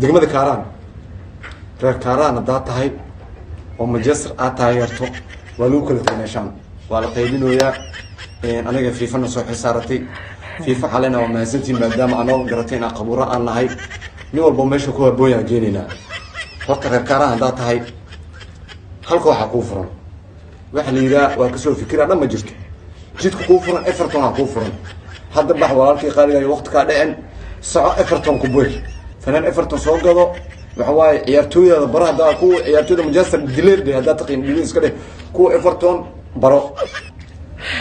degmada Kaaraan reer Kaaraan hadaa tahay oo Manchester aad taageerto waa lagu kala tagayshaan waa la qaybinayaa aniga FIFA soo xisaaratay FIFA xalena waa mahadsantiin maadaama anoo garatay in qabuura aan nahay nin walba meesha ku habooyaa geenina horta reer Kaaraan hadaa tahay halka waxa ku furan waxa la yiraahdo waa ka soo fikira dhan ma jirto jidku ku furan Everton ku furan hadda bax walaalkii qaaliga waqti ka dhacen saco Everton ku buuy fanaan Everton soo gado waxa waay ciyaartooyada barada ku ciyaartooyda Manchester dileed hada taqin dhigis ka ku Everton baro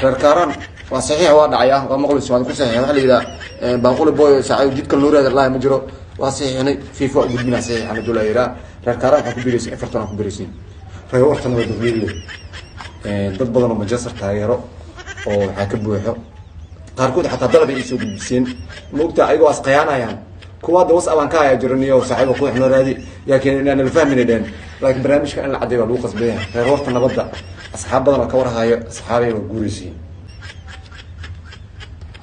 reer Kaaraan waa saxiix waa dhacaya waa maqlay soo ku saxiix waxa la yiraahdo baaquli boy saaciid jidka loo raad Allah ma jiro waa saxiixnay FIFA u gudbina saxiix ana dolayra reer Kaaraan waxa ku biiraysan Everton ku biiraysan reer Everton waa dawladda dad badan oo Manchester taageero oo waxa ka buuxo qaarkood xataa dalab ay soo gudbiseen moogta ayagoo asqayaanayaan kuwa dawas aban ka ayaa jiraniyo saaxiibo ku xino raadi laakiin inaan la fahmineen laakiin barnaamijka in la cadeeyo lagu qasbay reer horta nabadda asxaab badan oo ka warhayo asxaabay oo guuraysiin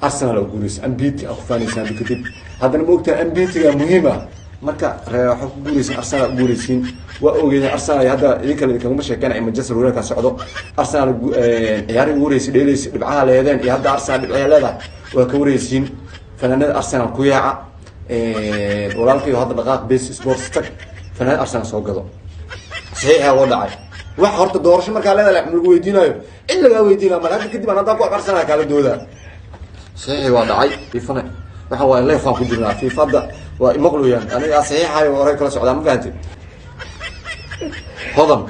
Arsenal oo guuraysiin ambiti afanisan kadib hadana moogta ambitiga muhiima marka reer waxa ku guuraysiin Arsenal guuraysiin waa ogeeyay Arsenal hadda idinka kama sheekanay Manchester weerarka socdo Arsenal ciyaari guuraysiin dheelaysi dhibcaha leedeen iyo hadda Arsenal dhibcaha leedahay waa ka waraysiin fanaanada Arsenal ku yaaca walaalkii hadda dhaqaaq base sports tag fanaanada Arsenal soo gado saxiixa oo dhacay wax horta doorasho marka leedahay lagu weydiinayo in laga weydiinayo ma hadda kadib aan ku Arsenal kala dooda saxiix waa dhacay FIFA waxa waa leefan ku jirnaa FIFA waa imaqlooyaan aniga saxiixayo hore kala socdaa ma fahanteen هضم